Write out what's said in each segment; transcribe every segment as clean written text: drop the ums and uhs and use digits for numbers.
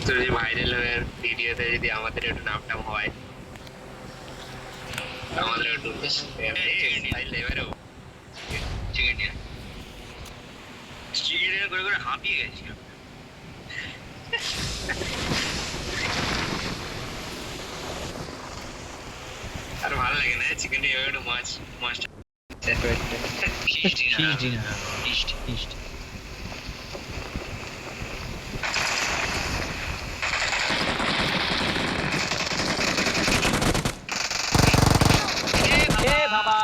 তোর যে ভাইরাল হয়ে ভিডিওতে যদি আমাদের একটু নামটাম হয়, আমাদের একটু এবারেও চিকেন ডিনার চিকেন ডিনার করে করে হাঁপিয়ে গেছি। আর ভালো লাগে না চিকেন ডিনার, একটু মাছ মাছ ফিশ ডিনার ফিশ। এ বাবা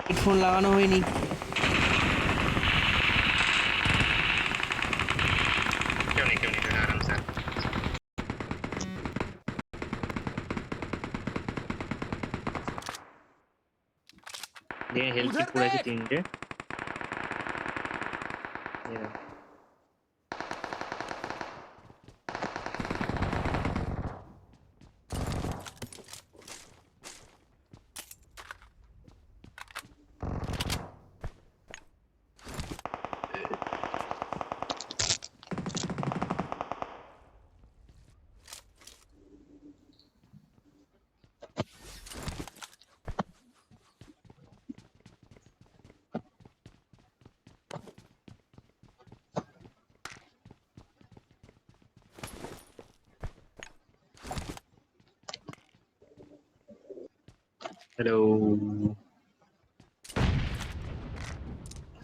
হেডফোন লাগানো হয়নি। কেউ নেই আরাম স্যার। হেল্প কিট পড়ে আছে তিনটে। হ্যালো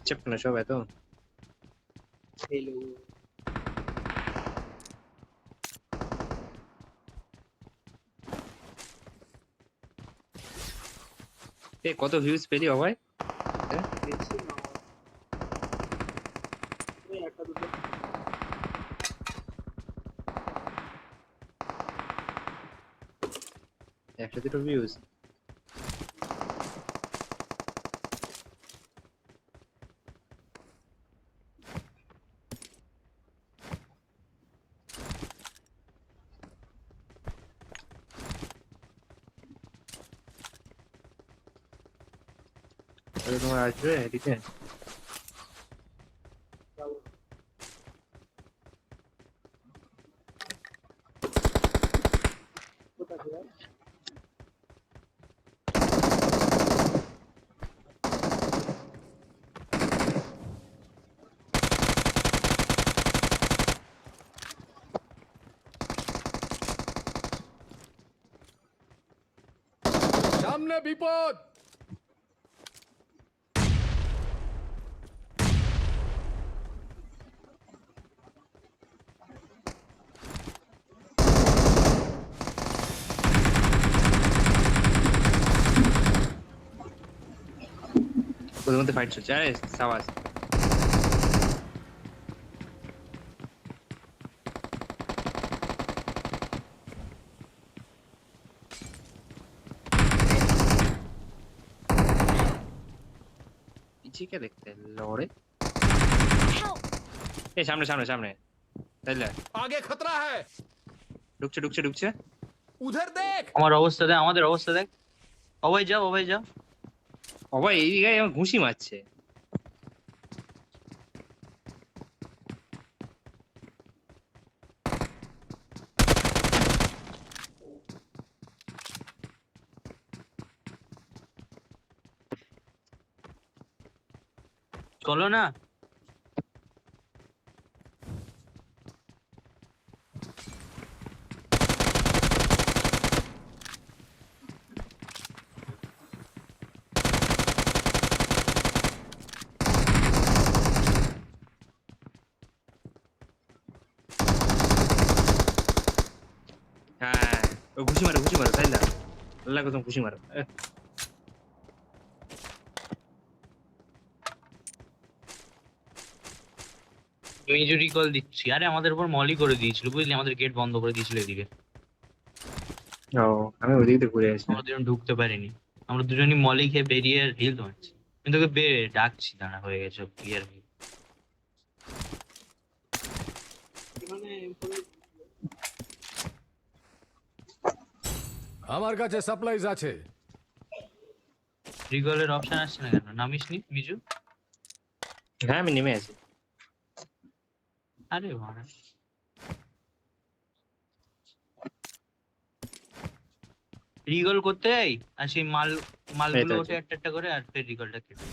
চেপ না সব এত হ্যালো কত ভিউজ পেলি অভয়? একটা দুটো ভিউজ? তোমার আসবে এদিকে? সামনে বিপদ। ওদের মধ্যে ফাইট চলছে। আরে সাবাস। पीछे क्या देखते हैं लौड़े? ए सामने सामने सामने তাইলে आगे खतरा है। ঢুকছে उधर देख। আমার অবস্থা দেখ, আমাদের অবস্থা দেখ। অভয় যাও, অভয় যাও। অভয় এই দিকে আমার ঘুষি মারছে। চলো না। হ্যাঁ ও ঘুষি মারো তাই না? আল্লাহ কসম ঘুষি মারো। মেজরি কল দিচ্ছি। আরে আমাদের উপর মলি করে দিয়েছিল বুঝলি, আমাদের গেট বন্ধ করে দিয়েছিল এদিকে। ও আমি ওদিক দিয়ে ঘুরে আসি। আমরা দুজন ঢুকতে পারিনি। আমরা দুজনই মলি খেয়ে বেরিয়ে হিল মারছি। কিন্তু তোকে ডাকছি, দাঁড়া হয়ে গেছে ক্লিয়ার। আমার কাছে সাপ্লাইজ আছে। রিকলের অপশন আসছে না কেন? নামিস নি মিজু? হ্যাঁ আমি নেমে আছি। আরে বাবা, রিকল করতে যাই আর সেই মালগুলো এই তো ওঠে একটা একটা করে, আর ফের রিকলটা কেটে।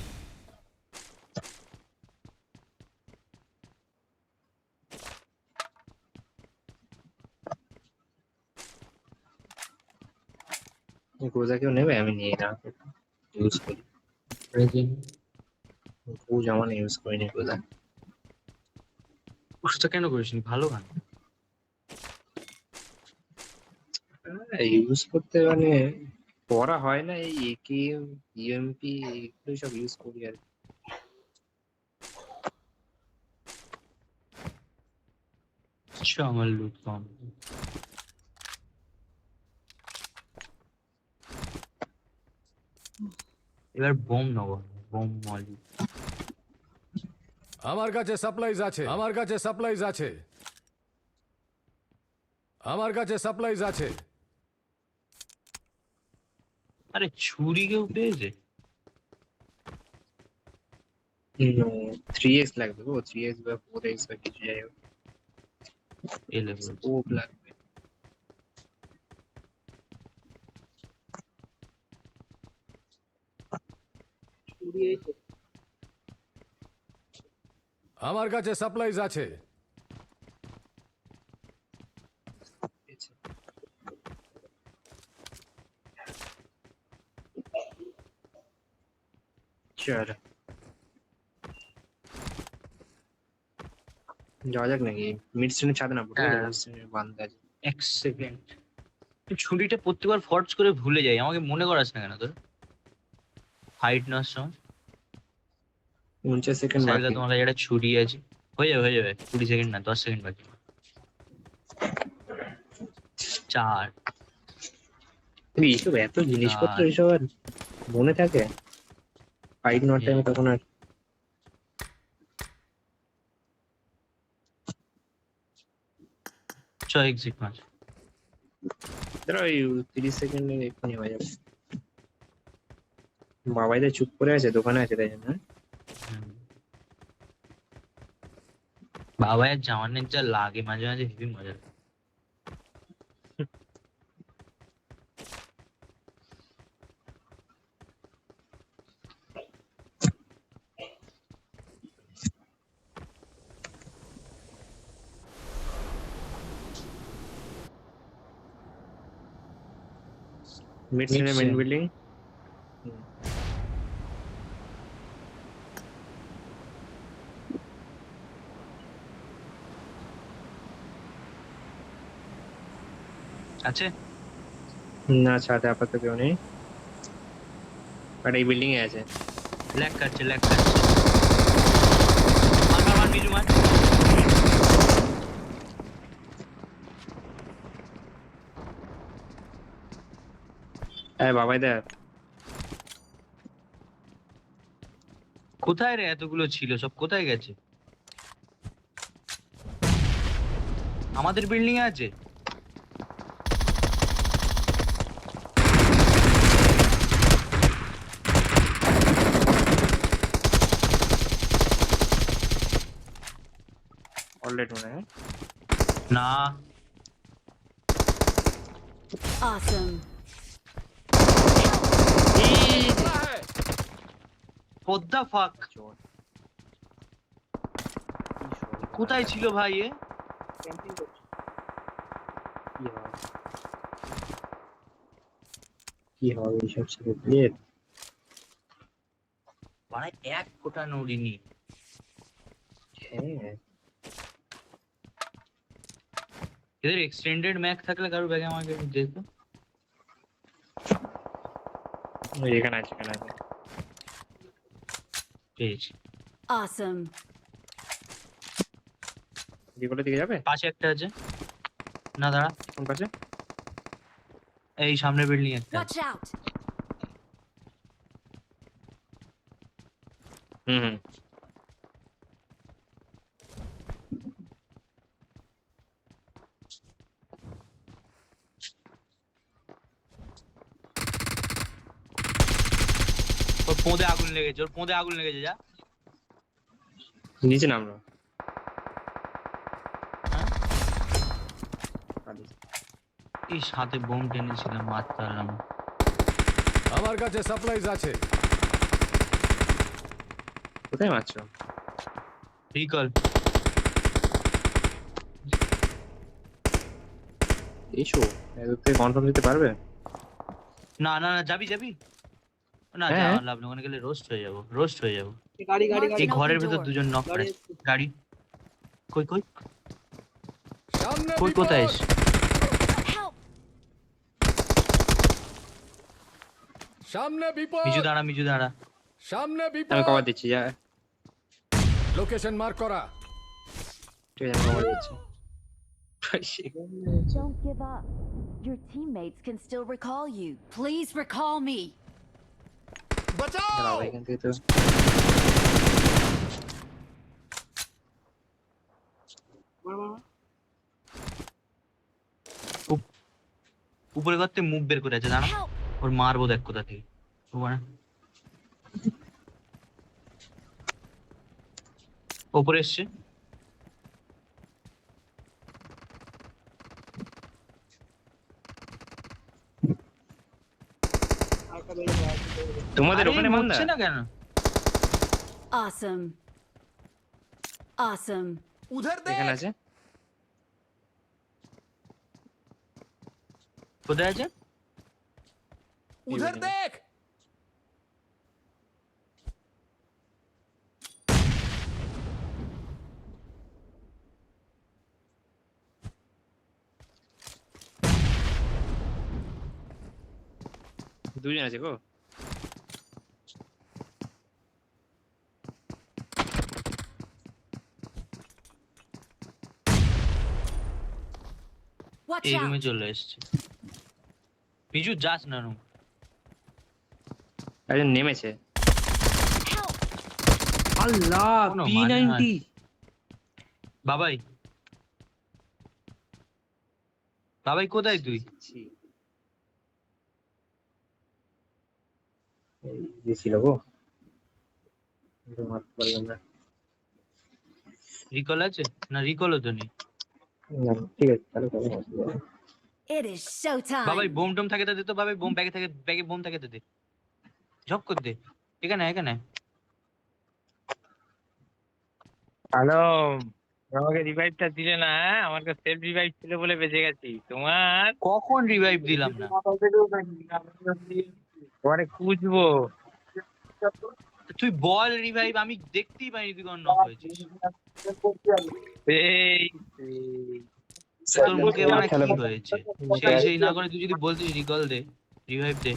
গোজা কেউ নেবে? আমি নিয়ে না, ইউজ করি। গোজ আমার ইউজ করিনি গোজা। ওটা কেন করিসনি? ভালো গান। ইউজ করতে মানে পড়া হয় না, এই একে ইএমপি এগুলো সব ইউজ করি আর কি। আচ্ছা, আমার লুট কম। এবার বোম নেবো, বোম মলি। আমার কাছে সাপ্লাইজ আছে। আমার কাছে সাপ্লাইজ আছে। আমার কাছে সাপ্লাইজ আছে। আরে ছুরি কেউ পেয়েছে? 3x লাগবে গো, 3x বা 4x বা কিছু যাই হোক, এ লেভেল। স্কোপ লাগবে। আমার কাছে সাপ্লাইজ আছে। চল যাওয়া যাক নাকি? মিড স্টেশনের ছাদে না পড়ে হ্যাঁ। মিড স্টেশনের বান্দা আছে। এক সেকেন্ড, ছুরিটা প্রত্যেকবার ফর্জ করে ভুলে যাই, আমাকে মনে করাস না কেন তোর? ফাইট নেওয়ার সময় 49 সেকেন্ড সাইকেল, বাকি। তোমার কাছে একটা ছুরি আছে। হয়ে যাবে 20 সেকেন্ড না, 10 সেকেন্ড বাকি। 4 এইসব এত জিনিসপত্র 4 এইসব আর মনে থাকে? ফাইট নেওয়ার টাইমে তখন আর এক্সিট মার। ধরো ওই 30 সেকেন্ডে এক্ষুনি হয়ে যাবে। বাবাইদের চুপ করে আছে, দোকানে আছে তাই জন্য। বাবা, জামানের যা লাগে মাঝে মাঝে হেভি মজা লাগে। মিড স্টেশনের মেন Mid-station। বিল্ডিং। আছে না ছাদে আপাতত কেউ নেই, বাট এই বিল্ডিং এ আছে। ল্যাগ কাটছে মার মিজু মার। হ্যাঁ বাবাইদা কোথায় রে এতগুলো ছিল, সব কোথায় গেছে? আমাদের বিল্ডিং এ আছে। অলরেডি মনে হয়। না, Awesome. खतरा है। what the fuck? কোথায় ছিল ভাই এ? কি হবে এইসব ছেলে প্লেয়ার? মানে এক ফোঁটা নড়িনি। হ্যাঁ এদের এক্সটেন্ডেড ম্যাক থাকলে কারো ব্যাগে আমাকে একটু দেখো। এখানে আছে, এখানে আছে। পেয়েছি। Awesome. যেগুলোর দিকে যাবে? পাশে একটা আছে। না দাঁড়া, কোন পাশে? এই সামনের বিল্ডিং একটা Watch out. হুম পোঁদে আগুন লেগেছে, ওর পোঁদে আগুন লেগেছে। যা নিচে নামলো। হ্যাঁ? এই সাথে বোম টেনেছিলাম, মারতে পারলাম না। আমার কাছে সাপ্লাইজ আছে। কোথায় মারছো? রিকল। এসো, এদের থেকে কনফার্ম দিতে পারবে? না না না, যাবি যাবি না, হ্যাঁ। যাওয়ার লাভ নেই, ওখানে গেলে রোস্ট হয়ে যাবো, রোস্ট হয়ে যাবো। গাড়ি গাড়ি গাড়ি এই ঘরের ভেতর door. দুজন নক গাড়ি আছে। গাড়ি কই কই সামনে কই, কোথায় বিপদ। এসে? Help! সামনে বিপদ। মিজু দাঁড়া, মিজু দাঁড়া। সামনে আমি বিপদ। কভার দিচ্ছি, যা। লোকেশন মার্ক করা। ঠিক আছে, আমি কভার দিচ্ছি। Don't give up. Your teammates can still recall you. Please recall me. দাঁড়াও, এখান থেকে তো উপরে করতে মুখ বের করে আছে, দাঁড়া। Help! ওর মারবো দেখ কোথা থেকে। ওখানে ওপরে এসছে। তোমাদের আরে, ওখানে মান্দা? মরছে না কেন? Awesome. Awesome. এখানে আছে। কোথায় আছে? উধর দেখ। দুজন আছে গো। Watch এই out. রুমে চলে এসছে। মিজু যাস না রুম। একজন নেমেছে। Help! আল্লাহ, কোনো P90। মানে হয়? বাবাই, বাবাই কোথায় তুই? ছিল গো, মারতে পারলাম না। রিকল আছে না? রিকলও তো নেই। না, ঠিক আছে, তাহলে কথা বলছি। It is বাবাই showtime. বোম টোম থাকে তো দে তো, বাবাই বোম ব্যাগে থাকে, ব্যাগে বোম থাকে তো দে। ঝপ করে দে। এখানে এখানে। হ্যালো, আমাকে রিভাইভটা দিলে না? হ্যাঁ? আমার কাছে সেলফ রিভাইভ ছিল বলে বেঁচে গেছি। তোমার কখন রিভাইভ দিলাম না? পরে খুঁজবো। তুই বল রিভাইভ, আমি দেখতেই পাইনি তুই কখন নক হয়েছিস। এই তোর মুখে মানে কি হয়েছে? সেই সেই না করে তুই যদি বলতিস রিকল দে, রিভাইভ দে।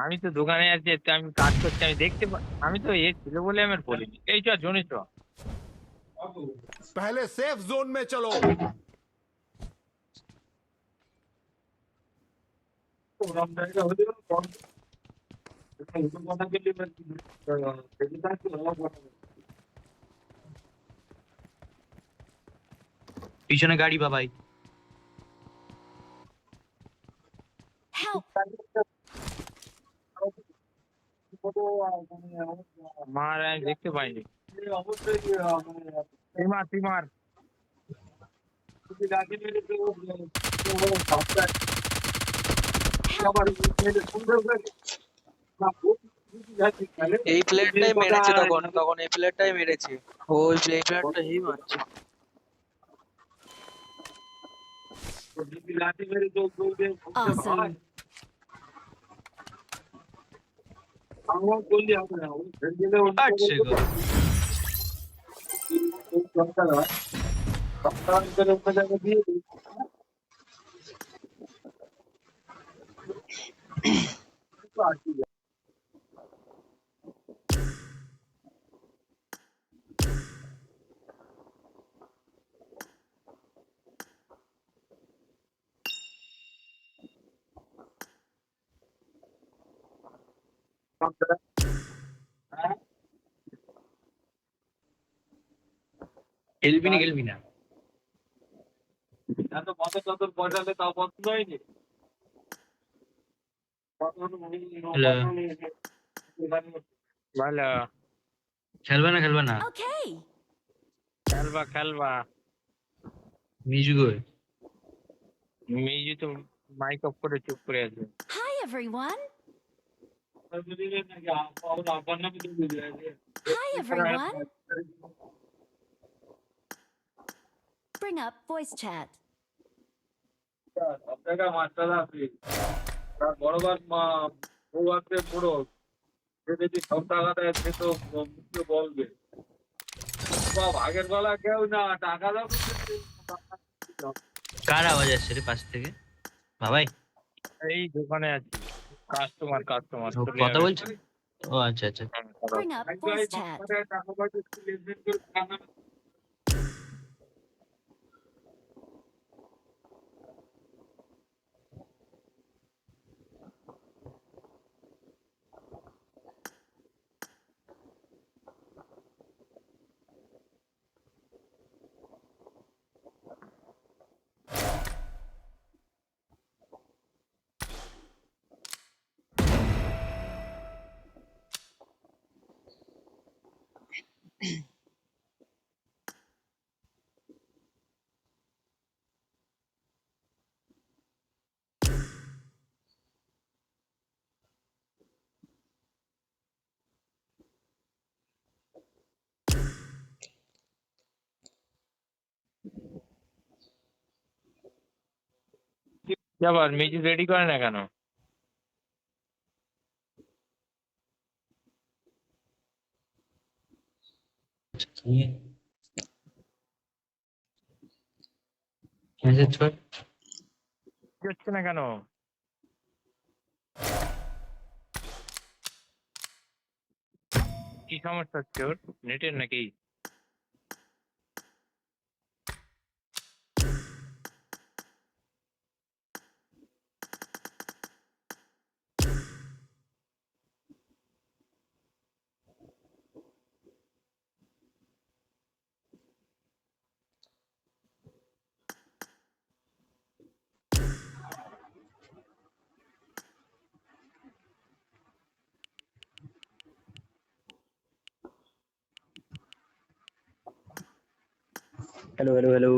আমি তো দোকানে আছি, একটু আমি কাজ করছি, আমি দেখতে আমি তো এ ছিল বলে আমি আর বলিনি। এই চ জোনে চ। पहले सेफ जोन में चलो। পিছনে গাড়ি বাবাই। Help! মার আমি দেখতে পাইনি। তুই মার, তুই মার। এই প্লেয়ারটাই মেরেছে, তখন তখন এই প্লেয়ারটাই মেরেছে। ওই প্লেয়ারটাই মারছে। Awesome. আচ্ছা গো। খেলবি না খেলবি না। হ্যালো। ভালো। খেলবে না Okay. খেলবা। মিজু কই? মিজু তো মাইক অফ করে চুপ করে আছে। Hi, everyone. Hi, everyone. Bring up voice chat. আপনাকে মাস্টার আছে তার বড়বার মা বউ আছে বুড়ো সে যদি সব টাকা দেয় সে তো মুখে বলবে বা ভাগের বেলা কেউ না টাকা দাও কার আওয়াজ আসছে রে পাশ থেকে? বাবাই এই দোকানে আছি। কাস্টমার ও কথা বলছে? ও আচ্ছা। Bring up voice chat. টাকা পয়সা একটু লেনদেন করে খানা আবার মিজু রেডি করে না কেন? মেসেজ কর। হচ্ছে না কেন? কি সমস্যা হচ্ছে ওর? নেটের নাকি? হ্যালো।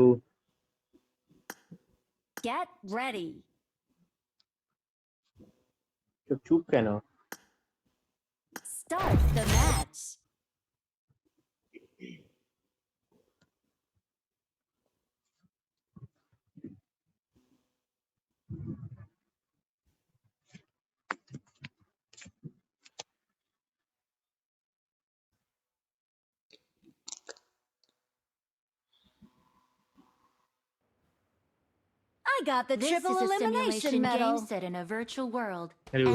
Get ready. চুপ কেন? Start the match. I got the triple elimination medal. Game set in a virtual world. Hello.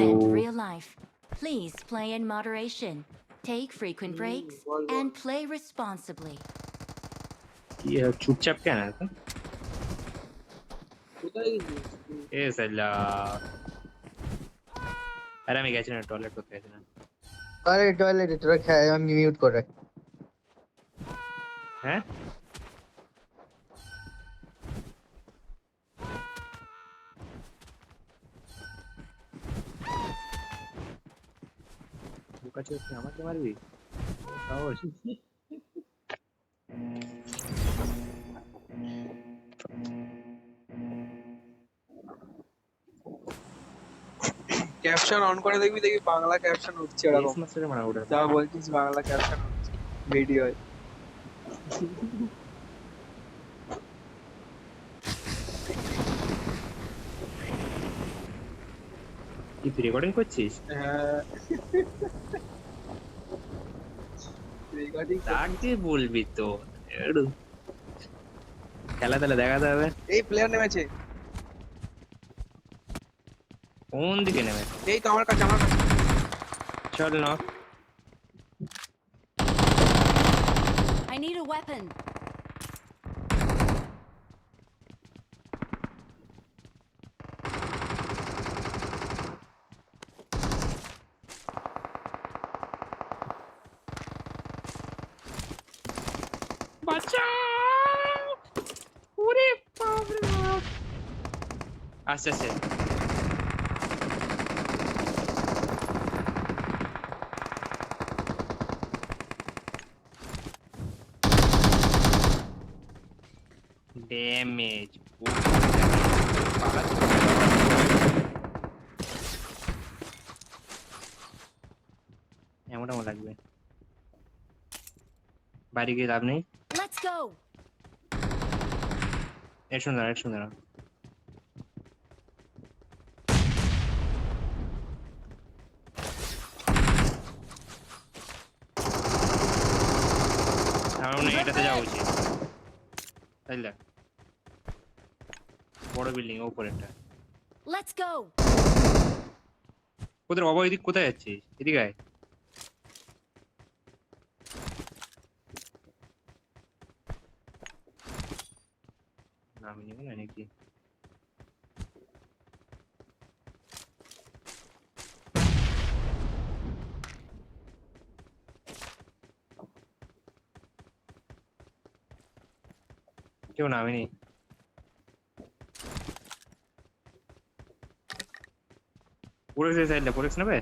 And real life. Please play in moderation. Take frequent breaks and play responsibly. চুপচাপ কেন এখন? কোথায় গেছিস? এ সাল্লা। আরে আমি গেছি না, টয়লেট করতে গেছি না। আরে টয়লেটে তোরা খেয়ে আমি মিউট করে রাখ। হ্যাঁ বুকাচো তুই আমাকে মারবি? সাহস। ক্যাপশন অন করে দেখবি বাংলা ক্যাপশন উঠছে এরকম। মাস্টারে মারা ওটা। যা বলছিস বাংলা ক্যাপশন উঠছে ভিডিওয়। কি তুই রেকর্ডিং করছিস? হ্যাঁ রেকর্ডিং আগে বলবি তো। খেলা তাহলে দেখাতে হবে। এই প্লেয়ার নেমেছে। কোন দিকে নেমে? এই তো আমার কাছে চল না। I need a weapon. আস্তে আস্তে। ড্যামেজ এমন লাগবে, বাড়ি গিয়ে লাভ নেই। Let's go. এক সুন্দর আমার মনে হয় এটাতে যাওয়া উচিত, তাইলে বড় বিল্ডিং উপরেরটা। Let's go. কোথায় বাবা, এদিক কোথায় যাচ্ছিস? এদিকে আয়। না আমি নেবো না নাকি? কেউ নামেনি। পোরেক্স নেবে?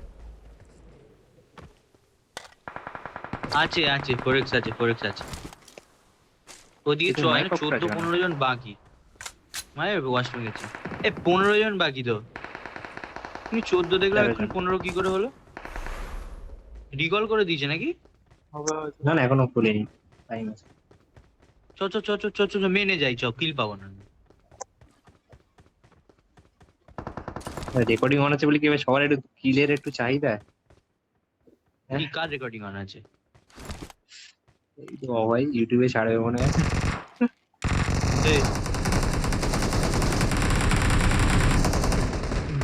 আছে আছে ফোরেক্স আছে ওদিকে কিন্তু চয় মাইক না, অফ করা 14 যাবে না। 15 জন বাকি। মানে ওয়াশরুম গেছে, 15 জন বাকি তো। তুমি 14 দেখলাম, 13 এখন জন। 15 কি করে হলো? রিকল করে দিয়েছে নাকি? না না এখনো খুলিনি, টাইম আছে। চ চ চ চ চ চ মেনে যাই, চ কিল পাবো না। রেকর্ডিং অন আছে বলে কি এবার সবার একটু কিলের একটু চাহিদা। কি কার রেকর্ডিং অন আছে? এই তো ভাই ইউটিউবে ছাড়বে মনে হয়। এই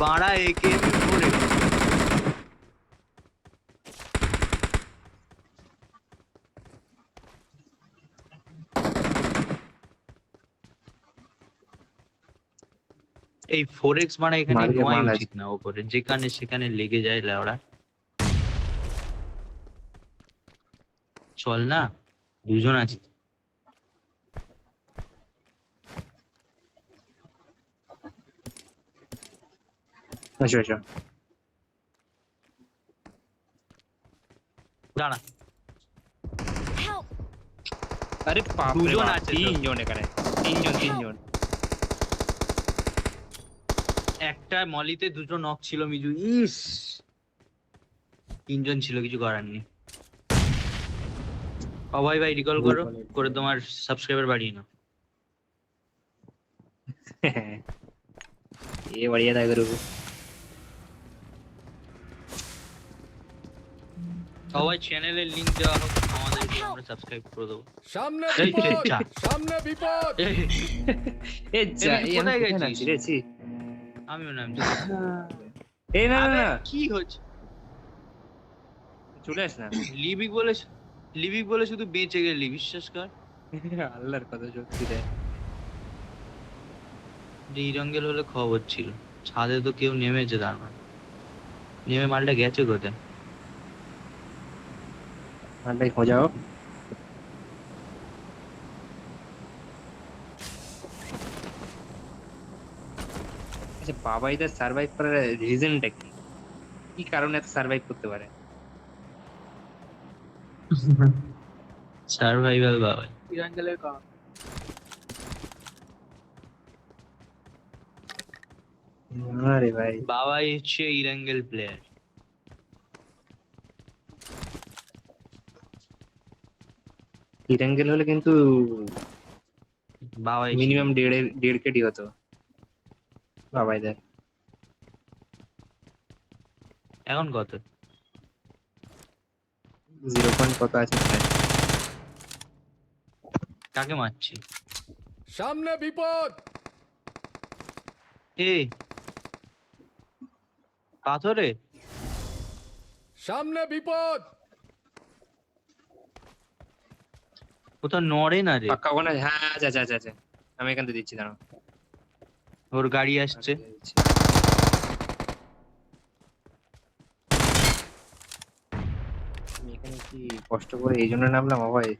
বাড়া একে করে এই ফোরেক্স মানে এখানে মার্কেট নোয়াই মাল আছে। উচিত না, ওপরে যেখানে সেখানে লেগে যায় লাউড়া। চল না, দুজন আছে। আচ্ছা দাঁড়া, Help. আরে বাপরে দুজন বাপ, আছে তো। তিনজন এখানে, তিনজন। একটা মলিতে দুটো নক ছিল মিজু। ইস, তিনজন ছিল, কিছু করার নেই। ভাই রিকল করো, করে তোমার সাবস্ক্রাইবার বাড়িয়ে নাও। এ बढ़िया था गुरु। সবাই চ্যানেলের লিংক দেওয়া হোক, আমাদের আমরা সাবস্ক্রাইব করে দেবো। সামনে এই বিপদ যা। সামনে বিপদ এই, এ যা, এই এই আমি কোথায় কোথায় গেছিস? নামছি রে? ছি। আমিও নাম এই না না আবে, না, কি হচ্ছে? চলে আস না। লিবিক বলে শুধু বেঁচে গেলি, বিশ্বাস কর। আল্লাহর কথা সত্যি রে। এই রঙের হলে খবর ছিল, ছাদে তো কেউ নেমেছে, তার মানে নেমে মালটা গেছে কোথায়? মালটাই খোঁজাও। আচ্ছা বাবা এদের সার্ভাইভ করার রিজনটা কি? কি কারণে এত সার্ভাইভ করতে পারে? সার্ভাইভাল বাবা। ইরাঙ্গেলের কারণ। আরে ভাই বাবাই হচ্ছে ইরাঙ্গেল প্লেয়ার। ইরাঙ্গেল হলে কিন্তু বাবাই মিনিমাম 1.5 কেডি হতো বাবা এদের। এখন কত? 0 কত আছে? কাকে মারছি? সামনে বিপদ এই পাথরে সামনে বিপদ কোথাও নড়ে না রে। পাক্কা ওখানে, হ্যাঁ আচ্ছা আমি এখান থেকে দিচ্ছি, দাঁড়াও। ওর গাড়ি আসছে। আমি এখানে কি কষ্ট করে এই জন্য নামলাম ভাই?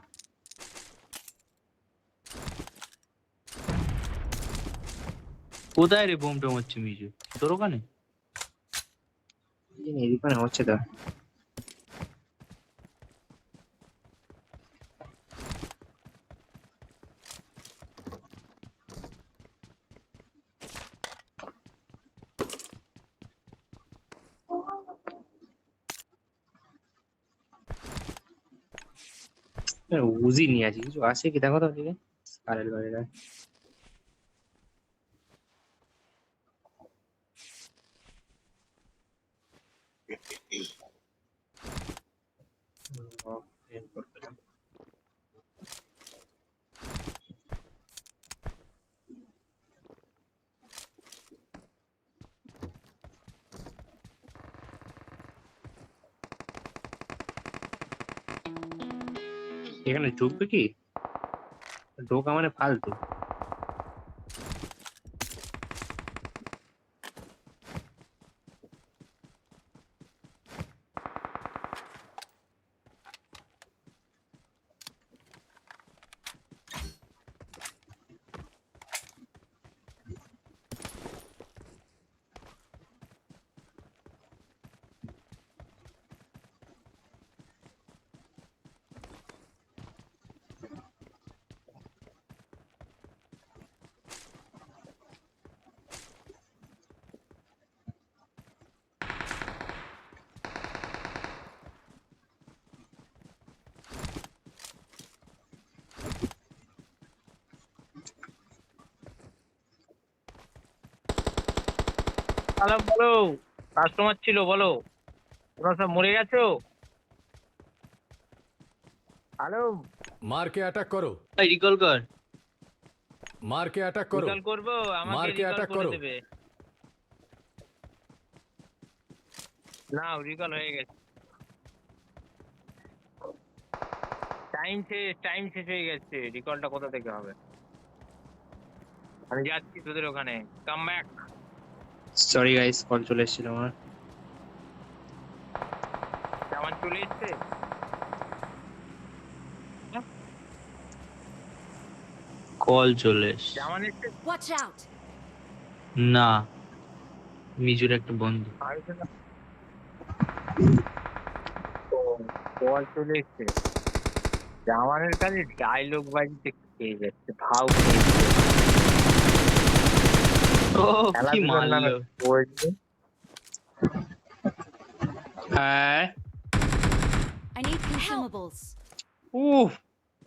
কোথায় রে বোম টোম হচ্ছে মিজু? তোর ওখানে? এদিকে হচ্ছে তো। উজি নিয়ে আছি, কিছু আছে কি দেখো তো ওদিকে স্কারের বাইরে। এখানে ঢুকবে কি? ঢোকা মানে ফালতু। হ্যালো, বলো। কাস্টমার ছিল, বলো। তোমরা সব মরে গেছো? হ্যালো, मार के अटैक करो। ভাই রিকল কর। मार के अटैक करो। রিকল করবো? আমাকে মার্কে রিকল attack করে করো। দেবে। না, রিকল হয়ে গেছে। টাইম শেষ হয়ে গেছে। রিকলটা কোথা থেকে হবে? আমি যাচ্ছি তোদের ওখানে। Come back. Sorry guys, call চলে এসেছিল আমার। জামান চলে এসছে। কল চলে এসছে। জামান এসছে। Watch out! না, মিজুর একটা বন্ধু। আমি তো না- ও, কল চলে এসছে। জামানের কাছে ডায়লগ বাজিতে খেয়ে যাচ্ছে, ভাও খেয়ে যাচ্ছে। ও কি খেলাধুলার নামে মারলো। বলছে। হ্যাঁ। I need consumables. উফ,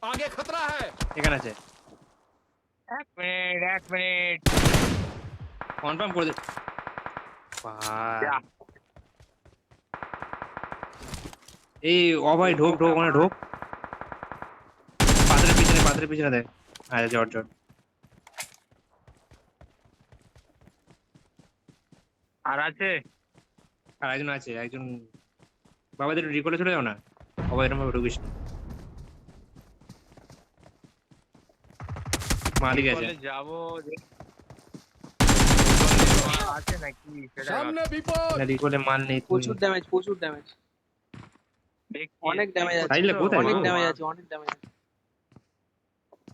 आगे खतरा है। এখানে আছে। এক মিনিট। কনফার্ম করে দে ভাই। যা। এই ও ভাই, ঢোক মানে ঢোক। পাথরের পিছনে দেখ। আরে জট। আর আছে? আর একজন বাবাদের রিকলে চলে যাও না। বাবা এরকম ভাবে ঢুকিস না। মালিক আছে। বলে যাবো আছে নাকি সেটা सामने विपद। না রিকলে মাল নেই। প্রচুর ড্যামেজ দেখছি। অনেক ড্যামেজ আছে সাইলে কোথায় অনেক গো? ড্যামেজ আছে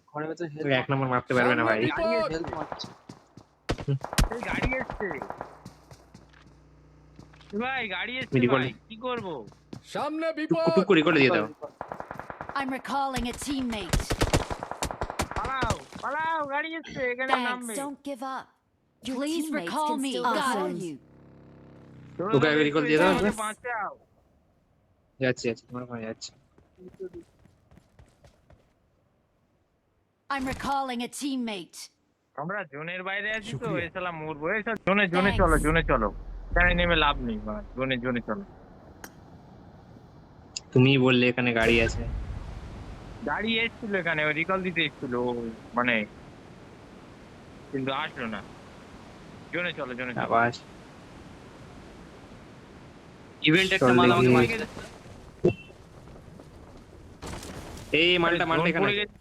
ঘরের ভেতর তোকে এক নম্বর মারতে পারবে না ভাই। सामने विपद। হেলথ মারছে এই গাড়ি এসছে ভাই, গাড়ি এসছে মিনি ভাই, কলে। কি করবো? सामने টুক विपद। করে রিকলে দিয়ে দাও। I'm recalling a teammate. পালাও, গাড়ি এসছে, এখানে Thanks. নামবে। Don't give up. Your Please teammates recall can me. still Got recall it. you. তোকে আগে recall দিয়ে দাও। আমাকে বাঁচাও। যাচ্ছি তোমার ওখানে যাচ্ছি। I'm recalling a teammate. আমরা জোনের বাইরে আছি তো, শুক্রিয়া। এসলা মরবো। এসব জোনে Thanks. চলো। এখানে নেমে লাভ নেই, জোনে চলো। তুমি বললে এখানে গাড়ি আছে। গাড়ি এসছিল এখানে, ওই রিকল দিতে এসছিল মানে, কিন্তু আসলো না। জোনে চলো। আবার ইভেন্ট একটা চল মাল দেখি। আমাকে মারছে। এই মালটা জোন এখানে পড়ে আছে। গেছে,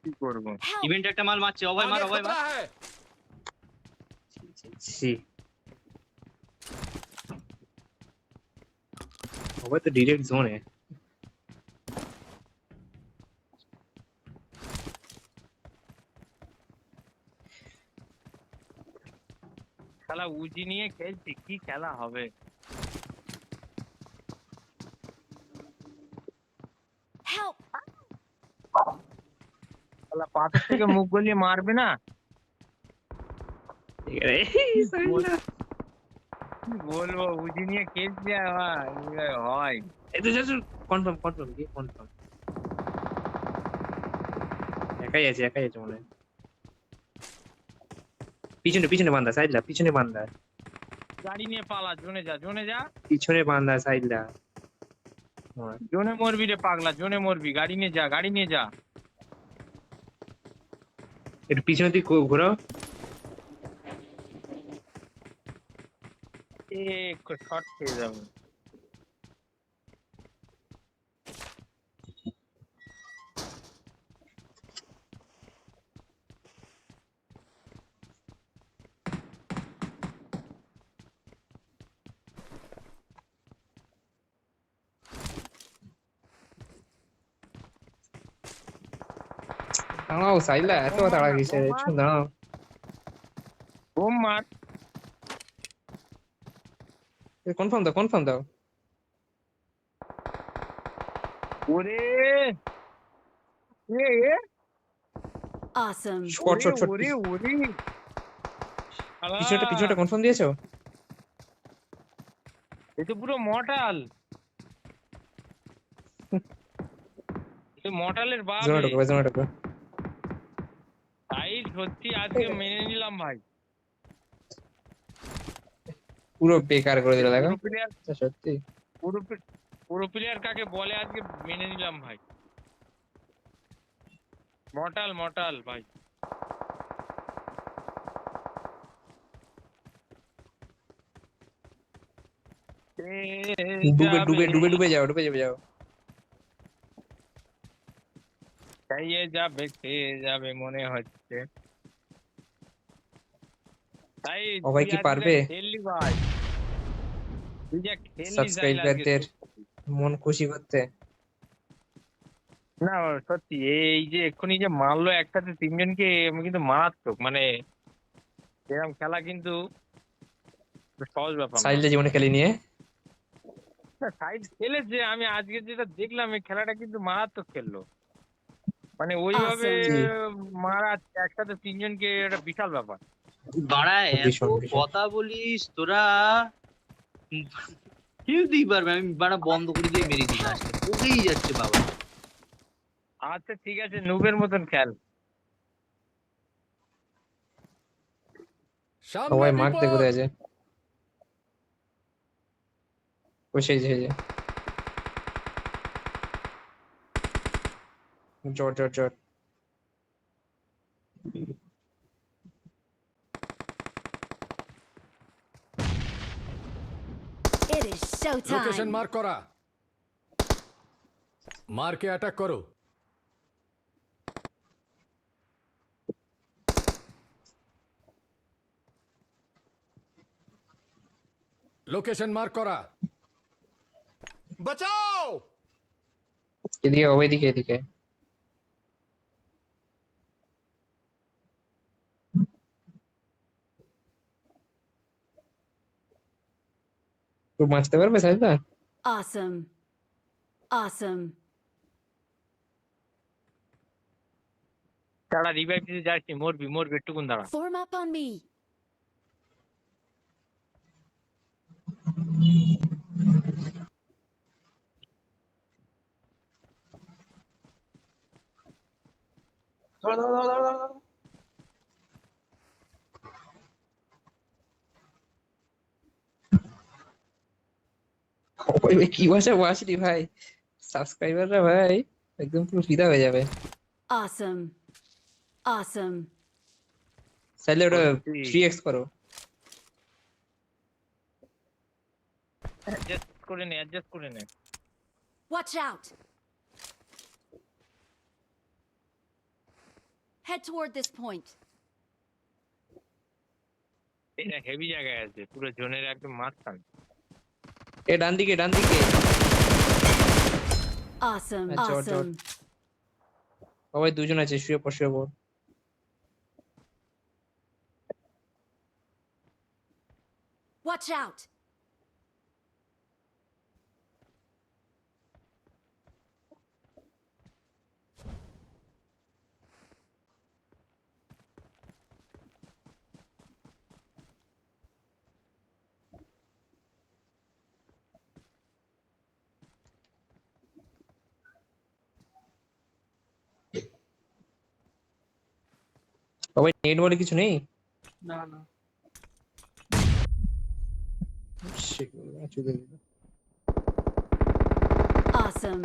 কি করবো? ইভেন্ট একটা মাল মারছে। অভয় মার, आगे অভয় মার। खतरा है। ছি। ওভার তো ডিরেক্ট জোনে। খেলা উজি নিয়ে খেলছি, কি খেলা হবে? Help! খেলা পাথর থেকে মুখ গলিয়ে মারবে না? কি বলবো, উজি নিয়ে খেলছি আবার, হয়। এই তো কনফার্ম কি কনফার্ম। একাই আছে মনে হয়। পিছনে পিছনে বান্দা সাইডলা, পিছনে বান্দা, গাড়ি নিয়ে পালা, জোনে যা। পিছনে বান্দা সাইডলা। জোনে মরবি রে পাগলা, জোনে মরবি, গাড়ি নিয়ে যা, গাড়ি নিয়ে যা। একটু পিছনে তুই ঘোরাও। শর্ট খেয়ে যাবে। দাঁড়াও সাইডলা, এত তাড়া কিসে? দাঁড়াও। বোম মার। কনফার্ম দাও। ওরে এ এ Awesome. শর্ট ওরে ওরে শালা, পিছনেটা কনফার্ম দিয়েছো? এ তো পুরো মর্টাল। মর্টালের বাপ। জোনে ঢোকো। তাই সত্যি আজকে মেনে নিলাম ভাই। পুরো বেকার করে দিল দেখো। পুরো প্লেয়ার, সত্যি পুরো প্লেয়ার কাকে বলে আজকে মেনে নিলাম ভাই। মর্টাল ভাই। ডুবে যাও। খাইয়ে যাবে, খেয়ে যাবে মনে হচ্ছে। তাই ও ভাই তুই কি আজকে পারবে? খেললি ভাই, তুই যা খেললি সাবস্ক্রাইবারদের মন খুশি করতে। না সত্যি এই যে এক্ষুনি যে মারলো একসাথে তিনজনকে, আমি কিন্তু মারাত্মক, মানে এরকম খেলা কিন্তু সহজ ব্যাপার না। সাইডলা জীবনে খেলি নিয়ে সাইড খেলেছে, আমি আজকে যেটা দেখলাম এই খেলাটা কিন্তু মারাত্মক খেললো, মানে ওইভাবে মারা একসাথে তিনজনকে, একটা বিশাল ব্যাপার। বাড়া এত ভীষণ। কথা বলিস তোরা, খেলতেই পারবে। আমি বাড়া বন্ধ করে দিয়ে মেরে দিই লাস্টে, ওকেই যাচ্ছে বাবা। আচ্ছা ঠিক আছে, নুবের মতন খেল। सामने সবাই মারতে विपद। ঘুরে আছে। ওই সেই যে জট। It is location showtime. Mark করা। মার্কে অ্যাটাক করো। লোকেশন মার্ক করা। বাঁচাও। এদিকে এদিকে। তুই বাঁচতে পারবে সাইডলা? Awesome. তারা রিভাইভ দিতে যাচ্ছি, মরবি একটুকুন দাঁড়া। Form up on me. ওই কি ভাষা বাসলি ভাই, সাবস্ক্রাইবাররা ভাই একদম পুরো ফিদা হয়ে যাবে। Awesome. চাইলে ওটা সত্যি। 3x করো। অ্যাডজাস্ট করে নে। Watch out. Head toward this point. এটা হেভি জায়গায় আছে, পুরো জোনের একদম মাঝখান। এ ডান দিকে। Awesome. জট। সবাই দুজন আছে, শুয়ে পড়। Watch out. সবাই নেট বলে কিছু নেই। না না Awesome.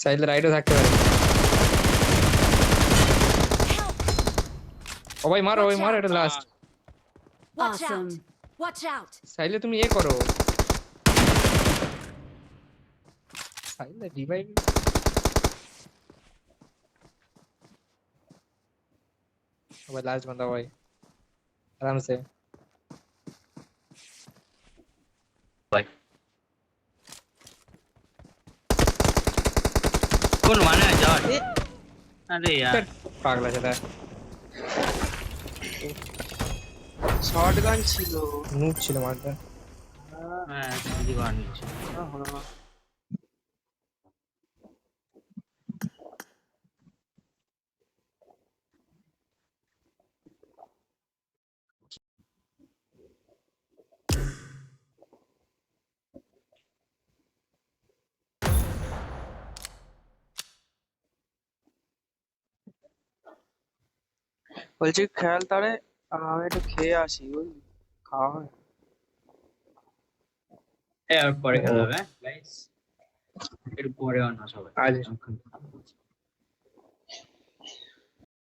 সাইডে রাইডও থাকতে পারে। ও ভাই মারো, ওই মারো, এটা last. Watch Awesome. out. Watch out. সাইলে তুমি এ করো, সাইলে রিভাইভ। ভাই লাস্ট बंदा भाई, आराम से। ভাই কোন মানে যাওয়ার? আরে यार পাগলা ছেলে, শটগান ছিল, নুক ছিল মারটা। হ্যাঁ দিদি গান নিচ্ছে। বলছি খেয়াল তারে, আমি একটু খেয়ে আসি, ওই খাওয়া হয়। আর পরে খেলা হবে গাইস, এর পরে অন্য সবাই আজ